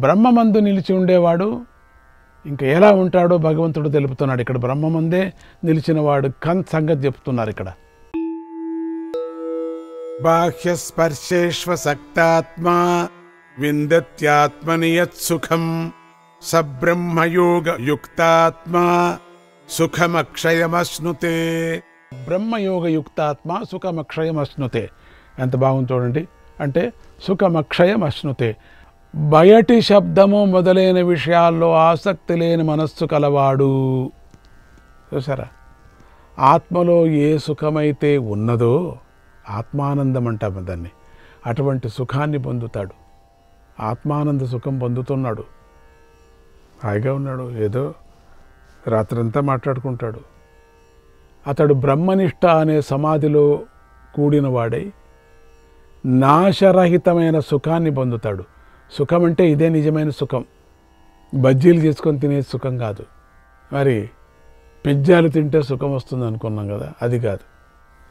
బ్రహ్మమందు నిలిచి ఉండేవాడు ఇంకా ఎలా ఉంటాడో భగవంతుడు తెలుపుతున్నాడు. ఇక్కడ బ్రహ్మమందే నిలిచినవాడు సంగతి చెప్తున్నారు ఇక్కడ. బాహ్యస్పర్శేష్వసక్తాత్మా విందత్యాత్మని యత్సుఖం సబ్రహ్మయోగ యుక్తాత్మా సుఖమక్షయమశ్నుతే. బ్రహ్మయోగ యుక్తాత్మ సుఖమక్షయమశ్నుతే. ఎంత బాగుంది చూడండి. అంటే సుఖమక్షయమశ్నుతే. బయటి శబ్దము మొదలైన విషయాల్లో ఆసక్తి లేని మనస్సు కలవాడు. చూసారా, ఆత్మలో ఏ సుఖమైతే ఉన్నదో ఆత్మానందం అంటాము దాన్ని, అటువంటి సుఖాన్ని పొందుతాడు. ఆత్మానంద సుఖం పొందుతున్నాడు. హాయిగా ఉన్నాడు, ఏదో రాత్రంతా మాట్లాడుకుంటాడు. అతడు బ్రహ్మనిష్ట అనే సమాధిలో కూడినవాడై నాశరహితమైన సుఖాన్ని పొందుతాడు. సుఖం అంటే ఇదే నిజమైన సుఖం, బజ్జీలు చేసుకొని తినే సుఖం కాదు. మరి పిజ్జాలు తింటే సుఖం వస్తుంది అనుకున్నాం కదా, అది కాదు.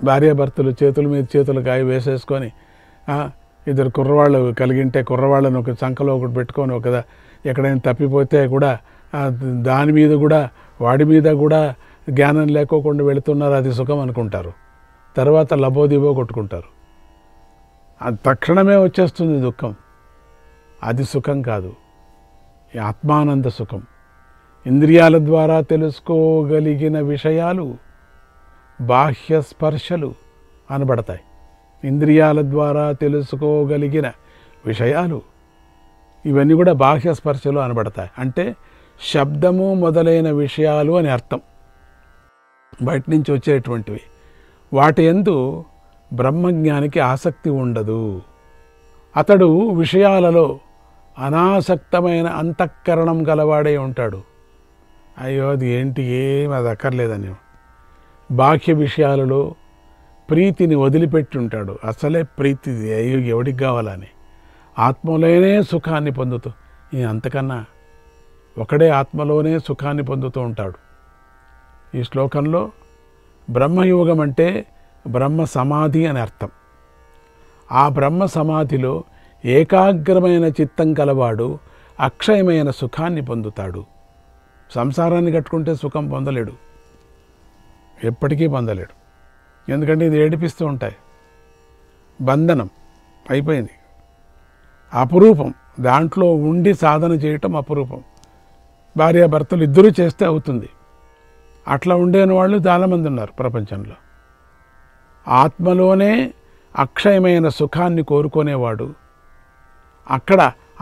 భార్యాభర్తలు చేతుల మీద చేతులు కాయ వేసేసుకొని ఇద్దరు కుర్రవాళ్ళు కలిగింటే కుర్రవాళ్ళని ఒక చంకలో ఒకటి పెట్టుకొని ఒక ఎక్కడైనా తప్పిపోతే కూడా దాని మీద కూడా వాడి మీద కూడా జ్ఞానం లేకోకుండా వెళుతున్నారు, అది సుఖం అనుకుంటారు. తర్వాత లబోదిబో కొట్టుకుంటారు. అది తక్షణమే వచ్చేస్తుంది దుఃఖం. అది సుఖం కాదు, ఆత్మానంద సుఖం. ఇంద్రియాల ద్వారా తెలుసుకోగలిగిన విషయాలు బాహ్య స్పర్శలు అనబడతాయి. ఇంద్రియాల ద్వారా తెలుసుకోగలిగిన విషయాలు ఇవన్నీ కూడా బాహ్య స్పర్శలు అనబడతాయి. అంటే శబ్దము మొదలైన విషయాలు అని అర్థం, బయట నుంచి వచ్చేటువంటివి. వాటి యందు బ్రహ్మజ్ఞానికి ఆసక్తి ఉండదు. అతడు విషయాలలో అనాసక్తమైన అంతఃకరణం గలవాడే ఉంటాడు. అయ్యో అది ఏంటి, అది అక్కర్లేదని బాహ్య విషయాలలో ప్రీతిని వదిలిపెట్టి ఉంటాడు. అసలే ప్రీతి అయ్యో ఎవడికి కావాలని ఆత్మలోనే సుఖాన్ని పొందుతూ, అంతకన్నా ఒకడే ఆత్మలోనే సుఖాన్ని పొందుతూ ఉంటాడు. ఈ శ్లోకంలో బ్రహ్మయోగం అంటే బ్రహ్మ సమాధి అని అర్థం. ఆ బ్రహ్మ సమాధిలో ఏకాగ్రమైన చిత్తం కలవాడు అక్షయమైన సుఖాన్ని పొందుతాడు. సంసారాన్ని కట్టుకుంటే సుఖం పొందలేడు, ఎప్పటికీ పొందలేడు. ఎందుకంటే ఇది ఏడిపిస్తూ ఉంటాయి. బంధనం అయిపోయింది, అపురూపం. దాంట్లో ఉండి సాధన చేయటం అపురూపం. భార్యాభర్తలు ఇద్దరూ చేస్తే అవుతుంది. అట్లా ఉండేని వాళ్ళు చాలామంది ఉన్నారు ప్రపంచంలో. ఆత్మలోనే అక్షయమైన సుఖాన్ని కోరుకునేవాడు అక్కడ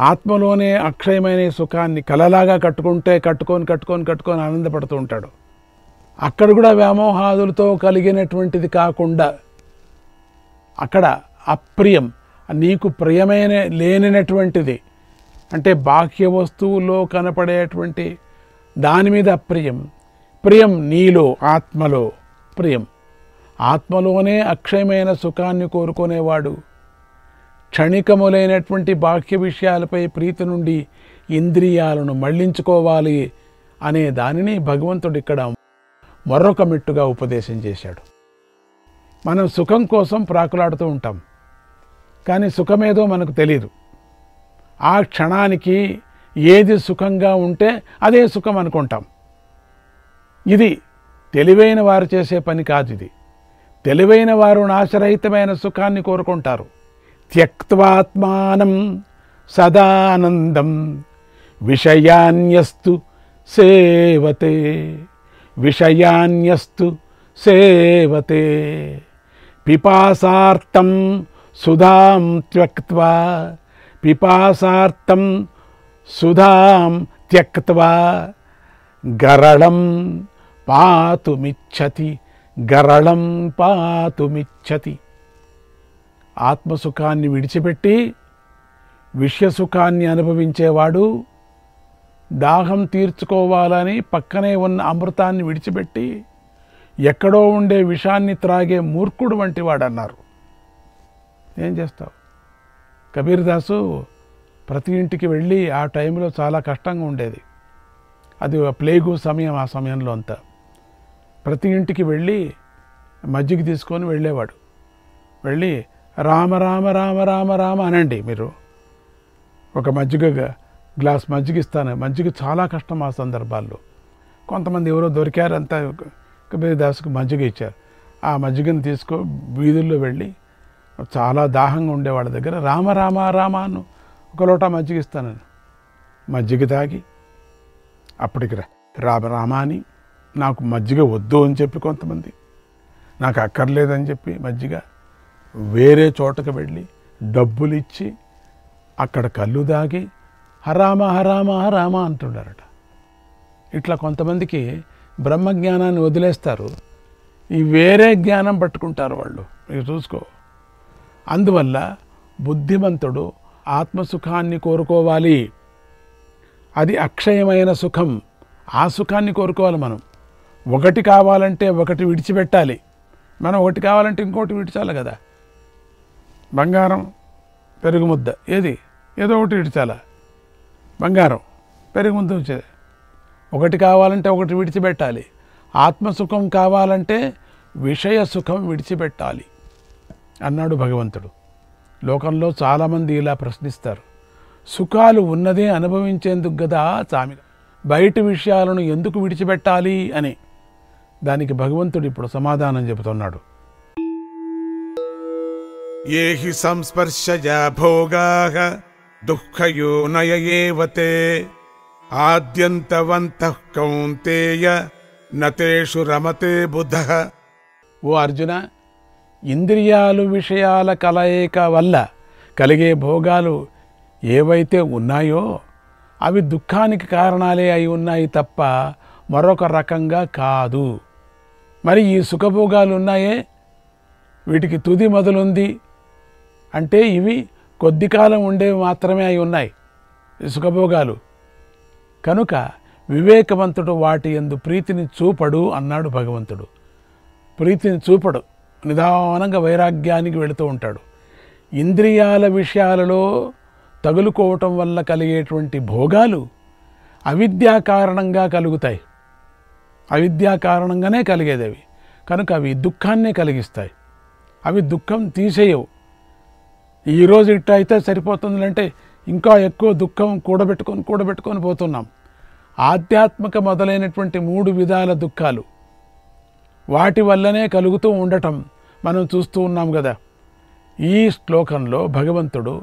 ఆత్మలోనే అక్షయమైన సుఖాన్ని కలలాగా కట్టుకొని ఆనందపడుతూ ఉంటాడు. అక్కడ కూడా వ్యామోహాదులతో కలిగినటువంటిది కాకుండా అక్కడ అప్రియం, నీకు ప్రియమైన లేనటువంటిది, అంటే బాహ్య వస్తువుల్లో కనపడేటువంటి దాని మీద అప్రియం. ప్రియం నీలో, ఆత్మలో ప్రియం. ఆత్మలోనే అక్షయమైన సుఖాన్ని కోరుకునేవాడు క్షణికములైనటువంటి బాహ్య విషయాలపై ప్రీతి నుండి ఇంద్రియాలను మళ్లించుకోవాలి అనే దానిని భగవంతుడు ఇక్కడ మరొక మెట్టుగా ఉపదేశం చేశాడు. మనం సుఖం కోసం ప్రాకులాడుతూ ఉంటాం, కానీ సుఖమేదో మనకు తెలియదు. ఆ క్షణానికి ఏది సుఖంగా ఉంటే అదే సుఖం అనుకుంటాం. ఇది తెలివైన వారు చేసే పని కాదు. ఇది తెలివైన వారు నాశరహితమైన సుఖాన్ని కోరుకుంటారు. త్యక్త్వాత్మానం సదానందం విషయాన్యస్తు సేవతే, విషయాన్యస్తు సేవతే. పిపాసార్థం సుధాం త్యక్త్వా, పిపాసార్థం సుధాం త్యక్త్వా గరళం పాతుమిచ్చతి, గరళం పాతుమిచ్చతి. ఆత్మసుఖాన్ని విడిచిపెట్టి విషయసుఖాన్ని అనుభవించేవాడు దాహం తీర్చుకోవాలని పక్కనే ఉన్న అమృతాన్ని విడిచిపెట్టి ఎక్కడో ఉండే విషాన్ని త్రాగే మూర్ఖుడు వంటి వాడు అన్నారు. ఏం చేస్తావు? కబీర్ దాసు ప్రతి ఇంటికి వెళ్ళి ఆ టైంలో చాలా కష్టంగా ఉండేది. అది ప్లేగు సమయం. ఆ సమయంలో అంతా ప్రతి ఇంటికి వెళ్ళి మజ్జిగ తీసుకొని వెళ్ళేవాడు. వెళ్ళి రామ రామ రామ రామ రామ అనండి. మీరు ఒక మజ్జిగ గ్లాస్ మజ్జిగ ఇస్తాను. మజ్జిగ చాలా కష్టం ఆ సందర్భాల్లో. కొంతమంది ఎవరో దొరికారు, అంతా కబీర్ దాస్కు మజ్జిగ ఇచ్చారు. ఆ మజ్జిగను తీసుకో వీధుల్లో వెళ్ళి చాలా దాహంగా ఉండే వాళ్ళ దగ్గర రామ రామ రామ అను ఒక లోటా మజ్జిగ ఇస్తానని మజ్జిగ తాగి అప్పటికి రామ రామ అని నాకు మజ్జిగ వద్దు అని చెప్పి కొంతమంది, నాకు అక్కర్లేదని చెప్పి మజ్జిగ వేరే చోటకు వెళ్ళి డబ్బులు ఇచ్చి అక్కడ కళ్ళు దాగి హరామ హరామ హరామ అంటున్నారట. ఇట్లా కొంతమందికి బ్రహ్మజ్ఞానాన్ని వదిలేస్తారు, ఈ వేరే జ్ఞానం పట్టుకుంటారు వాళ్ళు. మీరు చూసుకో. అందువల్ల బుద్ధిమంతుడు ఆత్మసుఖాన్ని కోరుకోవాలి. అది అక్షయమైన సుఖం. ఆ సుఖాన్ని కోరుకోవాలి మనం. ఒకటి కావాలంటే ఒకటి విడిచిపెట్టాలి. మనం ఒకటి కావాలంటే ఇంకోటి విడిచాలి కదా. బంగారం, పెరుగు ముద్ద, ఏదో ఒకటి విడిచాలా. బంగారం, పెరుగు ముద్ద వచ్చేది. ఒకటి కావాలంటే ఒకటి విడిచిపెట్టాలి. ఆత్మసుఖం కావాలంటే విషయ సుఖం విడిచిపెట్టాలి అన్నాడు భగవంతుడు. లోకంలో చాలామంది ఇలా ప్రశ్నిస్తారు, సుఖాలు ఉన్నదే అనుభవించేందుకు కదా సామి, బయట విషయాలను ఎందుకు విడిచిపెట్టాలి అని. దానికి భగవంతుడు ఇప్పుడు సమాధానం చెబుతున్నాడు. ఏహి సంస్పర్శయా భోగాః దుఃఖయోనయ ఏవతే ఆద్యంతవంతః కౌంతేయ నతేషు రమతే బుధః. ఓ అర్జున, ఇంద్రియాలు విషయాల కలయిక వల్ల కలిగే భోగాలు ఏవైతే ఉన్నాయో అవి దుఃఖానికి కారణాలే అయి ఉన్నాయి తప్ప మరొక రకంగా కాదు. మరి ఈ సుఖభోగాలు ఉన్నాయే, వీటికి తుది మొదలుంది అంటే ఇవి కొద్ది కాలం ఉండేవి మాత్రమే అయి ఉన్నాయి ఈ సుఖభోగాలు. కనుక వివేకవంతుడు వాటి యందు ప్రీతిని చూపడు అన్నాడు భగవంతుడు. ప్రీతిని చూపడు, నిదానంగా వైరాగ్యానికి వెళుతూ ఉంటాడు. ఇంద్రియాల విషయాలలో తగులుకోవటం వల్ల కలిగేటువంటి భోగాలు అవిద్యా కారణంగా కలుగుతాయి. అవిద్యా కారణంగానే కలిగేది అవి. కనుక అవి దుఃఖాన్నే కలిగిస్తాయి. అవి దుఃఖం తీసేయవు. ఈరోజు ఇట్ట అయితే సరిపోతుందంటే ఇంకా ఎక్కువ దుఃఖం కూడబెట్టుకొని పోతున్నాం. ఆధ్యాత్మిక మొదలైనటువంటి 3 విధాల దుఃఖాలు వాటి వల్లనే కలుగుతూ ఉండటం మనం చూస్తూ ఉన్నాం కదా. ఈ శ్లోకంలో భగవంతుడు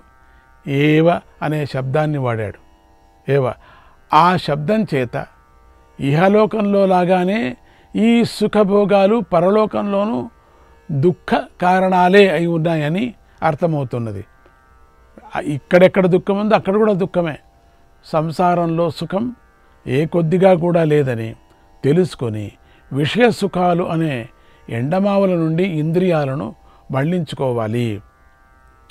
ఏవ అనే శబ్దాన్ని వాడాడు. ఏవ, ఆ శబ్దం చేత ఇహలోకంలో లాగానే ఈ సుఖభోగాలు పరలోకంలోనూ దుఃఖ కారణాలే అయి ఉన్నాయని అర్థమవుతున్నది. ఇక్కడెక్కడ దుఃఖం ఉందో అక్కడ కూడా దుఃఖమే. సంసారంలో సుఖం ఏ కొద్దిగా కూడా లేదని తెలుసుకొని విషయ సుఖాలు అనే ఎండమావుల నుండి ఇంద్రియాలను మళ్లించుకోవాలి.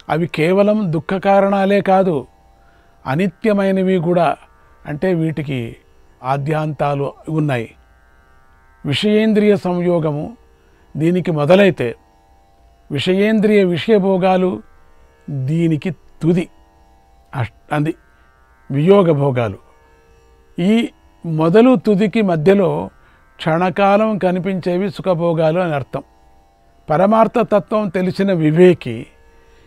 అవి కేవలం దుఃఖ కారణాలే కాదు, అనిత్యమైనవి కూడా. అంటే వీటికి ఆద్యాంతాలు ఉన్నాయి. విషయేంద్రియ సంయోగము దీనికి మొదలైతే విషయేంద్రియ విషయభోగాలు దీనికి తుది. అది వియోగ భోగాలు. ఈ మొదలు తుదికి మధ్యలో క్షణకాలం కనిపించేవి సుఖభోగాలు అని అర్థం. పరమార్థతత్వం తెలిసిన వివేకి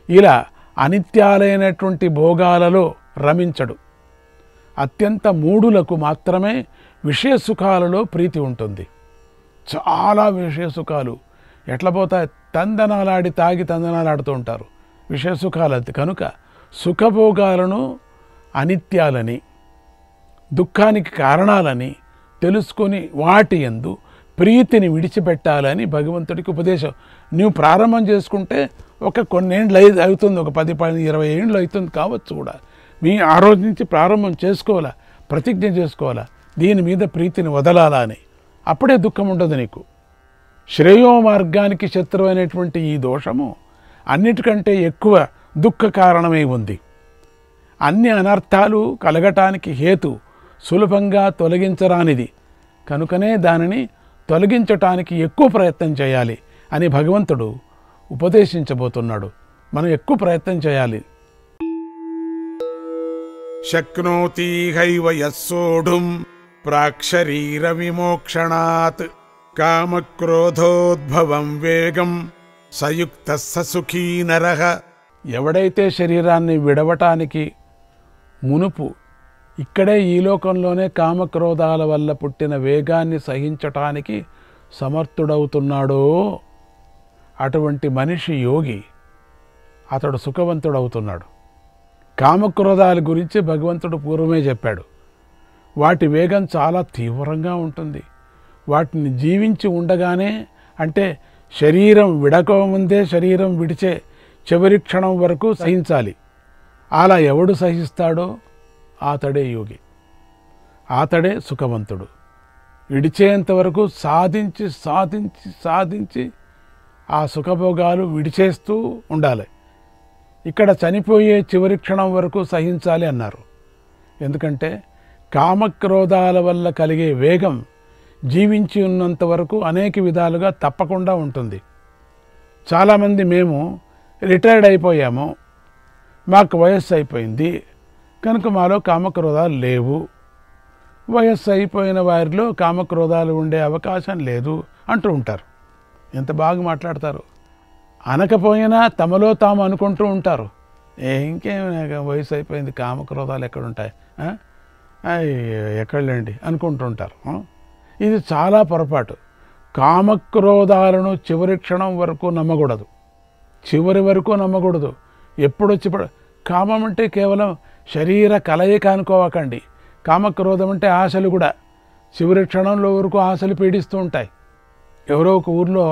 ఇలా అనిత్యాలైనటువంటి భోగాలలో రమించడు. అత్యంత మూఢులకు మాత్రమే విషయ సుఖాలలో ప్రీతి ఉంటుంది. చాలా విషయ సుఖాలు ఎట్లా పోతాయి, తందనాలాడి తాగి తందనాలాడుతూ ఉంటారు విషయ సుఖాలు. కనుక సుఖభోగాలను అనిత్యాలని దుఃఖానికి కారణాలని తెలుసుకొని వాటి యందు ప్రీతిని విడిచిపెట్టాలని భగవంతుడికి ఉపదేశం. నువ్వు ప్రారంభం చేసుకుంటే కొన్నేండ్లు అవుతుంది, 10, 20 ఏండ్లు అవుతుంది కావచ్చు కూడా. ఆ రోజు నుంచి ప్రారంభం చేసుకోవాలా, ప్రతిజ్ఞ చేసుకోవాలా, దీని మీద ప్రీతిని వదలాలా అని. అప్పుడే దుఃఖం ఉండదు నీకు. శ్రేయో మార్గానికి శత్రువైనటువంటి ఈ దోషము అన్నిటికంటే ఎక్కువ దుఃఖ కారణమై ఉంది. అన్ని అనర్థాలు కలగటానికి హేతు సులభంగా తొలగించరానిది. కనుకనే దానిని తొలగించటానికి ఎక్కువ ప్రయత్నం చేయాలి అని భగవంతుడు ఉపదేశించబోతున్నాడు. మనం ఎక్కువ ప్రయత్నం చేయాలి. శక్నోతి హైవ యస్సోఢుం ప్రాక్షరీర విమోక్షణాత్ కామక్రోధోద్భవం వేగం సయుక్త సుఖీ నరః. ఎవడైతే శరీరాన్ని విడవటానికి మునుపు ఇక్కడే ఈ లోకంలోనే కామక్రోధాల వల్ల పుట్టిన వేగాన్ని సహించటానికి సమర్థుడవుతున్నాడో అటువంటి మనిషి యోగి, అతడు సుఖవంతుడవుతున్నాడు. కామక్రోధాల గురించి భగవంతుడు పూర్వమే చెప్పాడు. వాటి వేగం చాలా తీవ్రంగా ఉంటుంది. వాటిని జీవించి ఉండగానే, అంటే శరీరం విడకముందే శరీరం విడిచే చివరి క్షణం వరకు సహించాలి. అలా ఎవడు సహిస్తాడో అతడే యోగి, అతడే సుఖవంతుడు. విడిచేంత వరకు సాధించి సాధించి సాధించి ఆ సుఖభోగాలు విడిచేస్తూ ఉండాలి. ఇక్కడ చనిపోయే చివరి క్షణం వరకు సహించాలి అన్నారు. ఎందుకంటే కామక్రోధాల వల్ల కలిగే వేగం జీవించి ఉన్నంత వరకు అనేక విధాలుగా తప్పకుండా ఉంటుంది. చాలామంది మేము రిటైర్డ్ అయిపోయాము, మాకు వయస్సు అయిపోయింది కనుక మాలో కామక్రోధాలు లేవు, వయస్సు అయిపోయిన వారిలో కామక్రోధాలు ఉండే అవకాశం లేదు అంటూ ఉంటారు. ఎంత బాగా మాట్లాడతారు. అనకపోయినా తమలో తాము అనుకుంటూ ఉంటారు, ఇంకేమైనా వయసు అయిపోయింది, కామక్రోధాలు ఎక్కడుంటాయి, ఎక్కడలేండి అనుకుంటుంటారు. ఇది చాలా పొరపాటు. కామక్రోధాలను చివరి క్షణం వరకు నమ్మకూడదు, చివరి వరకు నమ్మకూడదు. ఎప్పుడొచ్చి కామం అంటే కేవలం శరీర కలయిక అనుకోవకండి. కామక్రోధం అంటే ఆశలు కూడా చివరి క్షణంలో వరకు ఆశలు పీడిస్తూ ఉంటాయి. ఎవరో ఒక ఊర్లో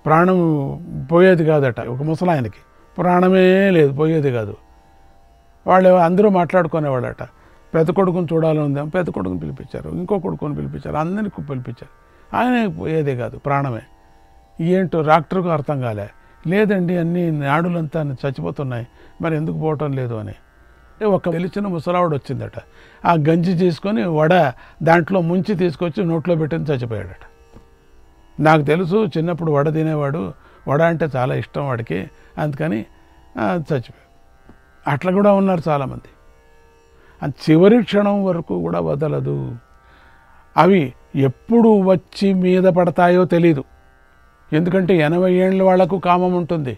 ప్రాణం పోయేది కాదట, ఒక ముసలాయనకి ప్రాణమే లేదు, పోయేది కాదు. వాళ్ళు అందరూ మాట్లాడుకునేవాళ్ళట, పెద్ద కొడుకుని చూడాలని ఉందాం, పెద్ద కొడుకుని పిలిపించారు, ఇంకో కొడుకుని పిలిపించారు, అందరికీ పిలిపించారు, ఆయన పోయేదే కాదు, ప్రాణమే. ఏంటో డాక్టర్కు అర్థం కాలే, లేదండి అన్ని నాడులంతా చచ్చిపోతున్నాయి, మరి ఎందుకు పోవటం లేదు అని. ఒక తెలిసిన ముసలావుడు వచ్చిందట, ఆ గంజి చేసుకొని వడ దాంట్లో ముంచి తీసుకొచ్చి నోట్లో పెట్టిన చచ్చిపోయాడట. నాకు తెలుసు, చిన్నప్పుడు వడ తినేవాడు, వడ అంటే చాలా ఇష్టం వాడికి, అందుకని చచ్చిపోయాడు. అట్లా కూడా ఉన్నారు చాలామంది. చివరి క్షణం వరకు కూడా వదలదు. అవి ఎప్పుడు వచ్చి మీద పడతాయో తెలీదు. ఎందుకంటే 80 ఏళ్ళ వాళ్లకు కామం ఉంటుంది,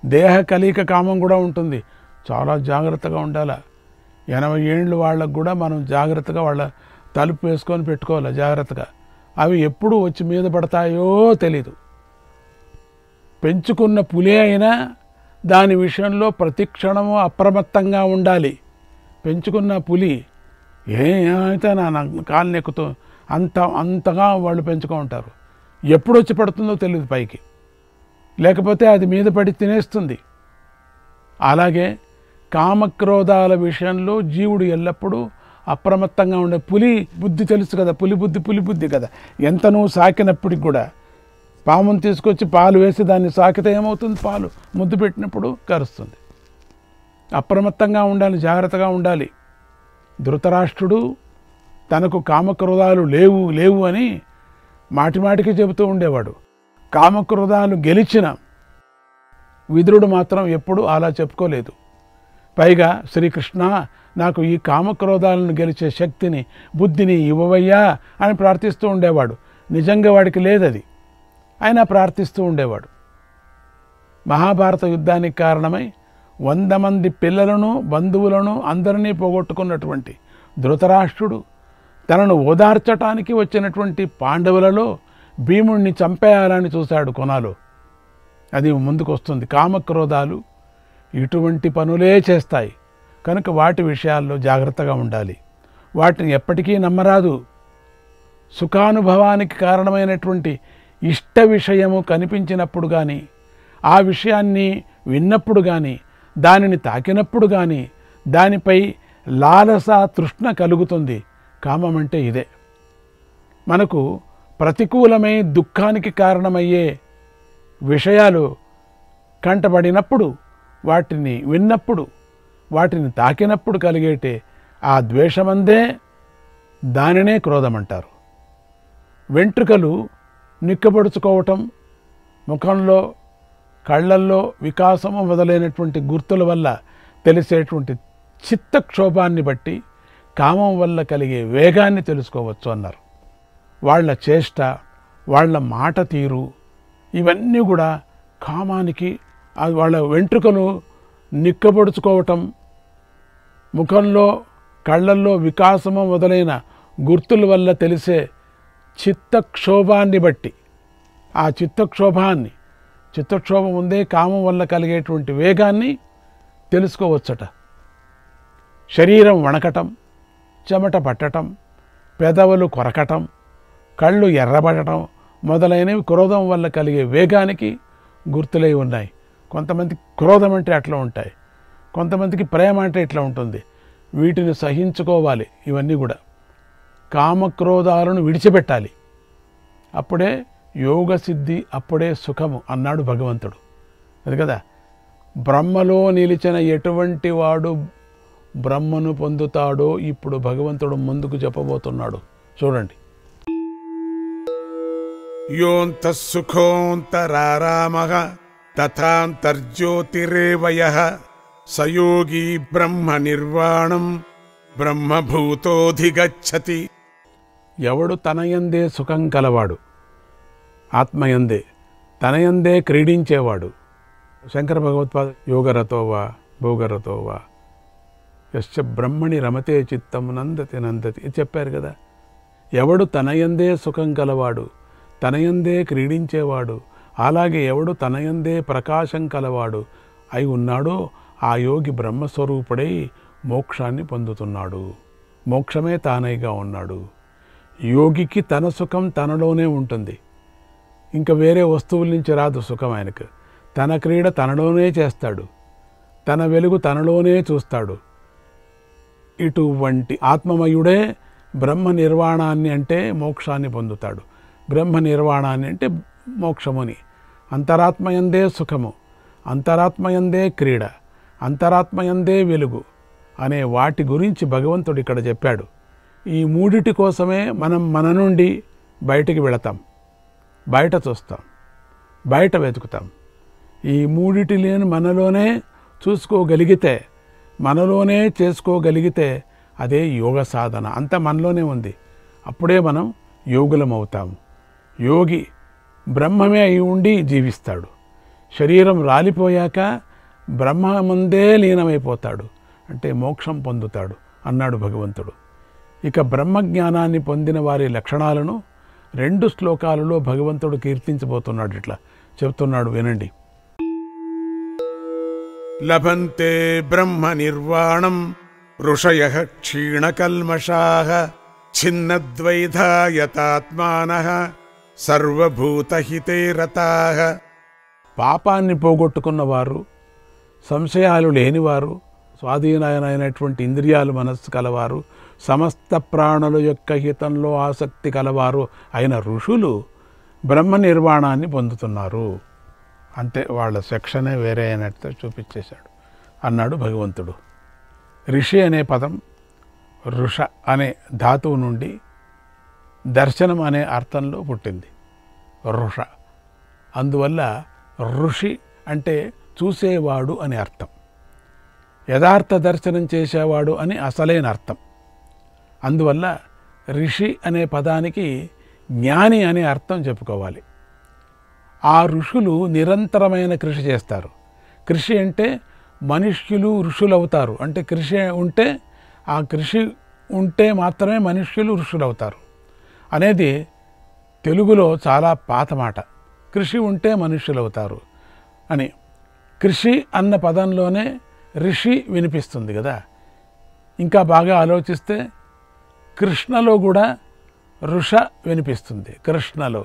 దేహ కలిక కామం కూడా ఉంటుంది. చాలా జాగ్రత్తగా ఉండాలి. 80 ఏళ్ళ వాళ్ళకు కూడా మనం జాగ్రత్తగా వాళ్ళ తలుపు వేసుకొని పెట్టుకోవాలి జాగ్రత్తగా. అవి ఎప్పుడు వచ్చి మీద పడతాయో తెలీదు. పెంచుకున్న పులి అయినా దాని విషయంలో ప్రతి క్షణము అప్రమత్తంగా ఉండాలి. పెంచుకున్న పులి ఏమైతే నా కాలు నెక్కుతూ అంతగా వాళ్ళు పెంచుకో ఉంటారు. ఎప్పుడు వచ్చి పడుతుందో తెలియదు పైకి, లేకపోతే అది మీద పడి తినేస్తుంది. అలాగే కామక్రోధాల విషయంలో జీవుడు ఎల్లప్పుడూ అప్రమత్తంగా ఉండే. పులి బుద్ధి తెలుసు కదా, పులి బుద్ధి కదా. ఎంత నువ్వు సాకినప్పటికి కూడా, పామును తీసుకొచ్చి పాలు వేసి దాన్ని సాకితే ఏమవుతుంది, పాలు ముద్దు పెట్టినప్పుడు కరుస్తుంది. అప్రమత్తంగా ఉండాలి, జాగ్రత్తగా ఉండాలి. ధృతరాష్ట్రుడు తనకు కామక్రోధాలు లేవు అని మాటిమాటికి చెబుతూ ఉండేవాడు. కామక్రోధాలు గెలిచిన విదురుడు మాత్రం ఎప్పుడు అలా చెప్పుకోలేదు. పైగా శ్రీకృష్ణ నాకు ఈ కామక్రోధాలను గెలిచే శక్తిని బుద్ధిని ఇవ్వవయ్యా అని ప్రార్థిస్తూ ఉండేవాడు. నిజంగా వాడికి లేదది, అయినా ప్రార్థిస్తూ ఉండేవాడు. మహాభారత యుద్ధానికి కారణమై 100 మంది పిల్లలను బంధువులను అందరినీ పోగొట్టుకున్నటువంటి ధృతరాష్ట్రుడు తనను ఓదార్చటానికి వచ్చినటువంటి పాండవులలో భీముణ్ణి చంపేయాలని చూశాడు కొనాలో. అది ముందుకు వస్తుంది. కామక్రోధాలు ఇటువంటి పనులే చేస్తాయి కనుక వాటి విషయాల్లో జాగ్రత్తగా ఉండాలి. వాటిని ఎప్పటికీ నమ్మరాదు. సుఖానుభవానికి కారణమైనటువంటి ఇష్ట విషయము కనిపించినప్పుడు కానీ, ఆ విషయాన్ని విన్నప్పుడు కానీ, దానిని తాకినప్పుడు కానీ దానిపై లాలస తృష్ణ కలుగుతుంది. కామం అంటే ఇదే. మనకు ప్రతికూలమై దుఃఖానికి కారణమయ్యే విషయాలు కంటపడినప్పుడు, వాటిని విన్నప్పుడు, వాటిని తాకినప్పుడు కలిగేటే ఆ ద్వేషమందే దానినే క్రోధమంటారు. వెంట్రుకలు నిక్కబడుచుకోవటం, ముఖంలో కళ్ళల్లో వికాసము మొదలైనటువంటి గుర్తుల వల్ల తెలిసేటువంటి చిత్తక్షోభాన్ని బట్టి కామం వల్ల కలిగే వేగాన్ని తెలుసుకోవచ్చు అన్నారు. వాళ్ళ చేష్ట, వాళ్ళ మాట తీరు ఇవన్నీ కూడా కామానికి. వాళ్ళ వెంట్రుకలు నిక్కబడుచుకోవటం, ముఖంలో కళ్ళల్లో వికాసము మొదలైన గుర్తుల వల్ల తెలిసే చిత్తక్షోభాన్ని బట్టి, ఆ చిత్తక్షోభం ఉందే కామం వల్ల కలిగేటువంటి వేగాన్ని తెలుసుకోవచ్చట. శరీరం వణకటం, చెమట పట్టటం, పెదవులు కొరకటం, కళ్ళు ఎర్రబడటం మొదలైనవి క్రోధం వల్ల కలిగే వేగానికి గుర్తులై ఉన్నాయి. కొంతమందికి క్రోధం అంటే అట్లా ఉంటాయి, కొంతమందికి ప్రేమ అంటే ఇట్లా ఉంటుంది. వీటిని సహించుకోవాలి. ఇవన్నీ కూడా కామక్రోధాలను విడిచిపెట్టాలి. అప్పుడే యోగ సిద్ధి, అప్పుడే సుఖము అన్నాడు భగవంతుడు. అది కదా, బ్రహ్మలో నిలిచిన ఎటువంటి వాడు బ్రహ్మను పొందుతాడో ఇప్పుడు భగవంతుడు ముందుకు చెప్పబోతున్నాడు. చూడండి. యోంతః సుఖోంతరారామః తథాంతర్జ్యోతిరేవ యః స యోగీ బ్రహ్మ నిర్వాణం బ్రహ్మభూతోధిగచ్చతి. ఎవడు తనయందే సుఖం కలవాడు, ఆత్మయందే తనయందే క్రీడించేవాడు. శంకర భగవత్పాద యోగరతోవా భోగరతోవా యశ్చ బ్రహ్మణి రమతే చిత్తం నందతి నందతి చెప్పారు కదా. ఎవడు తనయందే సుఖం కలవాడు, తనయందే క్రీడించేవాడు, అలాగే ఎవడు తనయందే ప్రకాశం కలవాడు అయి ఉన్నాడో ఆ యోగి బ్రహ్మస్వరూపుడై మోక్షాన్ని పొందుతున్నాడు. మోక్షమే తానైగా ఉన్నాడు. యోగికి తన సుఖం తనలోనే ఉంటుంది, ఇంకా వేరే వస్తువుల నుంచి రాదు సుఖం ఆయనకు. తన క్రీడ తనలోనే చేస్తాడు, తన వెలుగు తనలోనే చూస్తాడు. ఇటువంటి ఆత్మమయుడే బ్రహ్మ నిర్వాణాన్ని అంటే మోక్షాన్ని పొందుతాడు. బ్రహ్మ నిర్వాణాన్ని అంటే మోక్షముని. అంతరాత్మయందే సుఖము, అంతరాత్మయందే క్రీడ, అంతరాత్మయందే వెలుగు అనే వాటి గురించి భగవంతుడు ఇక్కడ చెప్పాడు. ఈ మూడిటి కోసమే మనం మన నుండి బయటికి వెళతాం, బయట చూస్తాం, బయట వెతుకుతాం. ఈ మూడిటి లేని మనలోనే చూసుకోగలిగితే, మనలోనే చేసుకోగలిగితే అదే యోగ సాధన. అంత మనలోనే ఉంది. అప్పుడే మనం యోగులం అవుతాము. యోగి బ్రహ్మమే అయి ఉండి జీవిస్తాడు. శరీరం రాలిపోయాక బ్రహ్మమందే లీనమైపోతాడు, అంటే మోక్షం పొందుతాడు అన్నాడు భగవంతుడు. ఇక బ్రహ్మజ్ఞానాన్ని పొందిన వారి లక్షణాలను 2 శ్లోకాలలో భగవంతుడు కీర్తించబోతున్నాడు. ఇట్లా చెప్తున్నాడు, వినండి. లభంతే బ్రహ్మ నిర్వాణం ఋషయః క్షీణకల్మషాః ఛిన్నద్వైధాయతాత్మానః సర్వభూతహితే రతాః. పాపాన్ని పోగొట్టుకున్నవారు, సంశయాలు లేనివారు, స్వాధీనమైనటువంటి ఇంద్రియాలు మనస్సు కలవారు, సమస్త ప్రాణుల యొక్క హితంలో ఆసక్తి కలవారు అయిన ఋషులు బ్రహ్మ నిర్వాణాన్ని పొందుతున్నారు. అంతే, వాళ్ళ సెక్షనే వేరే అయినట్టు చూపించేశాడు అన్నాడు భగవంతుడు. ఋషి అనే పదం ఋష అనే ధాతువు నుండి దర్శనం అనే అర్థంలో పుట్టింది, ఋష. అందువల్ల ఋషి అంటే చూసేవాడు అని అర్థం, యథార్థ దర్శనం చేసేవాడు అని అసలైన అర్థం. అందువల్ల ఋషి అనే పదానికి జ్ఞాని అనే అర్థం చెప్పుకోవాలి. ఆ ఋషులు నిరంతరమైన కృషి చేస్తారు. కృషి అంటే మనుష్యులు ఋషులవుతారు. అంటే కృషి ఉంటే, ఆ కృషి ఉంటే మాత్రమే మనుష్యులు ఋషులవుతారు అనేది తెలుగులో చాలా పాత మాట. కృషి ఉంటే మనుష్యులవుతారు అని. కృషి అన్న పదంలోనే ఋషి వినిపిస్తుంది కదా. ఇంకా బాగా ఆలోచిస్తే కృష్ణలో కూడా ఋష వినిపిస్తుంది. కృష్ణలో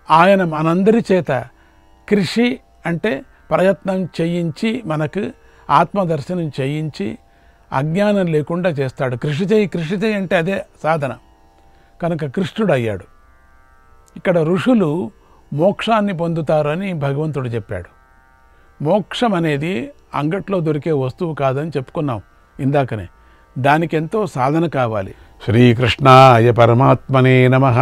ఆయన మనందరి చేత కృషి అంటే ప్రయత్నం చేయించి, మనకు ఆత్మదర్శనం చేయించి అజ్ఞానం లేకుండా చేస్తాడు. కృషి చేయి అంటే అదే సాధన. కనుక కృష్ణుడు అయ్యాడు. ఇక్కడ ఋషులు మోక్షాన్ని పొందుతారని భగవంతుడు చెప్పాడు. మోక్షం అనేది అంగట్లో దొరికే వస్తువు కాదని చెప్పుకున్నాం ఇందాకనే. దానికి ఎంతో సాధన కావాలి. శ్రీకృష్ణాయ పరమాత్మనే నమః.